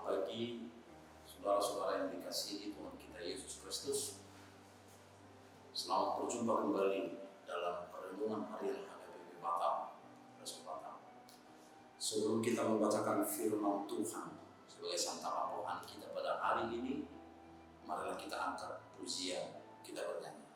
pagi, saudara-saudara yang dikasihi Tuhan kita Yesus Kristus. Selamat berjumpa kembali dalam renungan harian HKBP Batam, Resor Batam. Sebelum kita membacakan firman Tuhan sebagai santapan rohani kita pada hari ini, marilah kita angkat pujian, kita bernyanyi.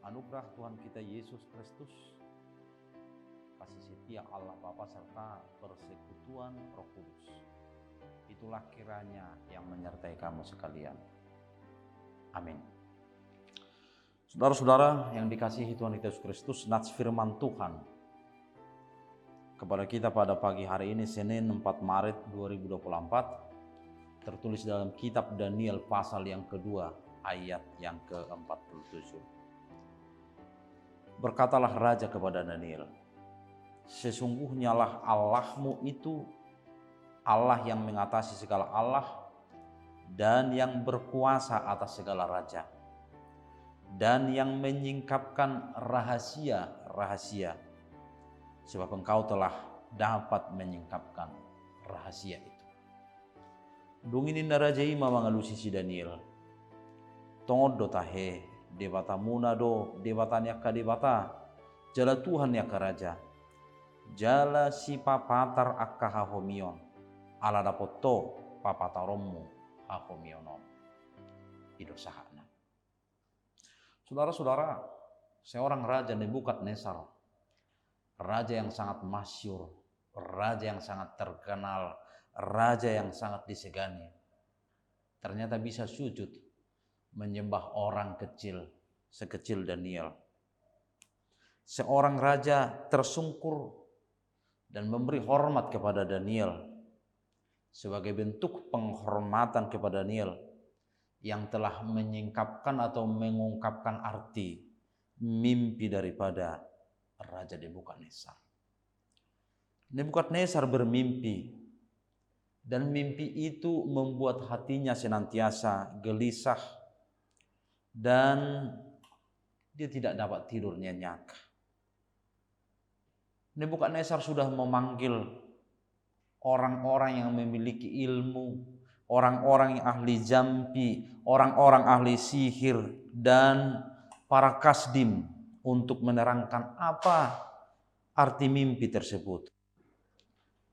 Anugerah Tuhan kita Yesus Kristus, kasih setia Allah Bapa serta persekutuan Roh Kudus, itulah kiranya yang menyertai kamu sekalian. Amin. Saudara-saudara yang dikasihi Tuhan Yesus Kristus, nats firman Tuhan kepada kita pada pagi hari ini, Senin 4 Maret 2024, tertulis dalam kitab Daniel pasal yang kedua ayat yang ke-47. Berkatalah raja kepada Daniel, sesungguhnya lah Allahmu itu Allah yang mengatasi segala Allah dan yang berkuasa atas segala raja dan yang menyingkapkan rahasia-rahasia, sebab engkau telah dapat menyingkapkan rahasia itu. Dunginin raja ima mangalusi si Daniel, tongodo tahe debata muna do debatanya ka debata jala Tuhan ya ka raja jala si papatar akka hahomion ala dapoto papatarommu hahomionon idosahana. Saudara-saudara, seorang raja Nebukadnezar, raja yang sangat masyhur, raja yang sangat terkenal, raja yang sangat disegani, ternyata bisa sujud menyembah orang kecil sekecil Daniel. Seorang raja tersungkur dan memberi hormat kepada Daniel sebagai bentuk penghormatan kepada Daniel yang telah menyingkapkan atau mengungkapkan arti mimpi daripada Raja Nebukadnezar. Nebukadnezar bermimpi dan mimpi itu membuat hatinya senantiasa gelisah dan dia tidak dapat tidur nyenyak. Nebukadnezar sudah memanggil orang-orang yang memiliki ilmu, orang-orang yang ahli jampi, orang-orang ahli sihir, dan para kasdim untuk menerangkan apa arti mimpi tersebut.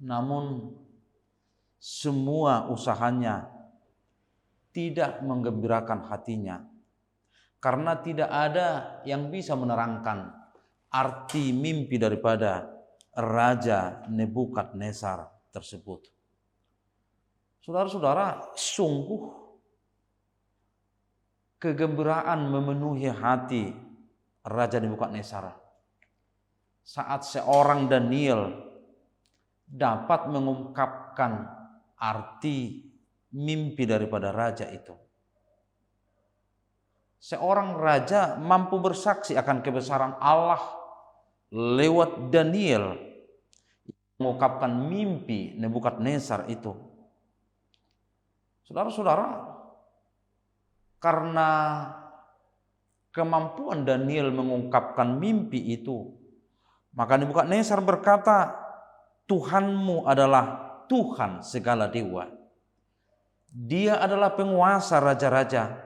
Namun semua usahanya tidak menggembirakan hatinya, karena tidak ada yang bisa menerangkan arti mimpi daripada Raja Nebukadnezar tersebut. Saudara-saudara, sungguh kegembiraan memenuhi hati Raja Nebukadnezar saat seorang Daniel dapat mengungkapkan arti mimpi daripada raja itu. seorang raja mampu bersaksi akan kebesaran Allah lewat Daniel mengungkapkan mimpi Nebukadnezar itu. Saudara-saudara, karena kemampuan Daniel mengungkapkan mimpi itu, maka Nebukadnezar berkata, Tuhanmu adalah Tuhan segala dewa. Dia adalah penguasa raja-raja.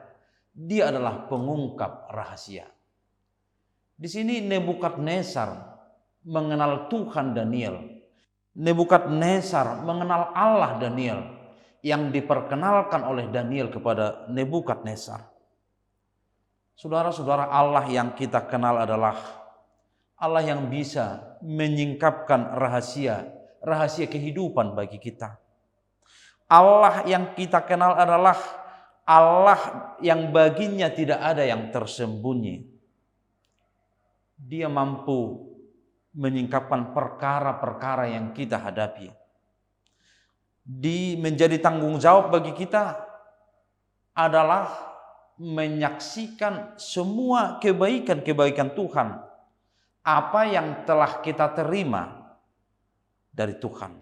Dia adalah pengungkap rahasia. Di sini Nebukadnezar mengenal Tuhan Daniel. Nebukadnezar mengenal Allah Daniel yang diperkenalkan oleh Daniel kepada Nebukadnezar. Saudara-saudara, Allah yang kita kenal adalah Allah yang bisa menyingkapkan rahasia kehidupan bagi kita. Allah yang kita kenal adalah Allah yang baginya tidak ada yang tersembunyi. Dia mampu menyingkapkan perkara-perkara yang kita hadapi. Menjadi tanggung jawab bagi kita adalah menyaksikan semua kebaikan-kebaikan Tuhan. Apa yang telah kita terima dari Tuhan.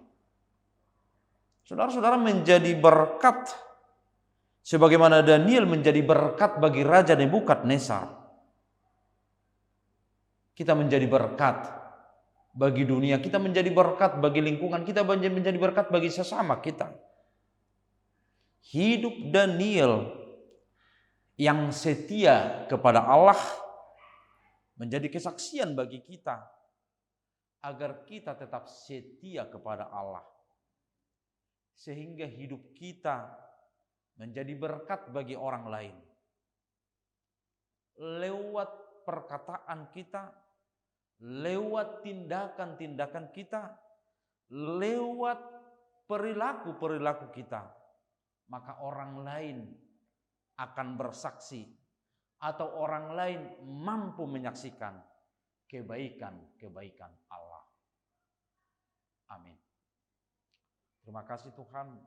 Saudara-saudara, menjadi berkat sebagaimana Daniel menjadi berkat bagi Raja Nebukadnezar. Kita menjadi berkat bagi dunia, kita menjadi berkat bagi lingkungan, kita menjadi berkat bagi sesama kita. Hidup Daniel yang setia kepada Allah menjadi kesaksian bagi kita agar kita tetap setia kepada Allah, sehingga hidup kita menjadi berkat bagi orang lain lewat perkataan kita, lewat tindakan-tindakan kita, lewat perilaku-perilaku kita, maka orang lain akan bersaksi atau orang lain mampu menyaksikan kebaikan-kebaikan Allah. Amin. Terima kasih Tuhan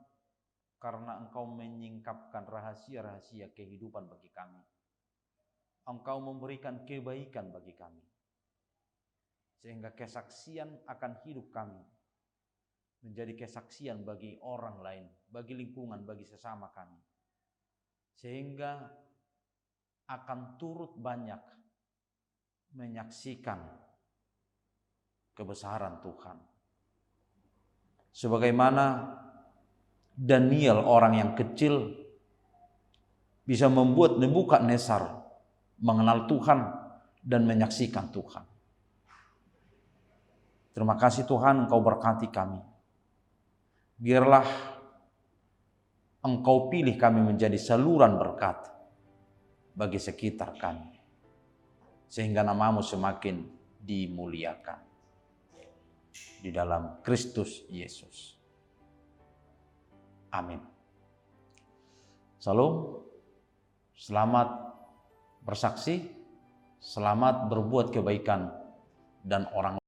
karena Engkau menyingkapkan rahasia-rahasia kehidupan bagi kami. Engkau memberikan kebaikan bagi kami. Sehingga kesaksian akan hidup kami menjadi kesaksian bagi orang lain, bagi lingkungan, bagi sesama kami. Sehingga akan turut banyak menyaksikan kebesaran Tuhan. Sebagaimana Daniel, orang yang kecil, bisa membuat Nebukadnezar mengenal Tuhan dan menyaksikan Tuhan. Terima kasih Tuhan, Engkau berkati kami. Biarlah Engkau pilih kami menjadi saluran berkat bagi sekitar kami, sehingga nama-Mu semakin dimuliakan di dalam Kristus Yesus. Amin. Salam, selamat bersaksi, selamat berbuat kebaikan dan orang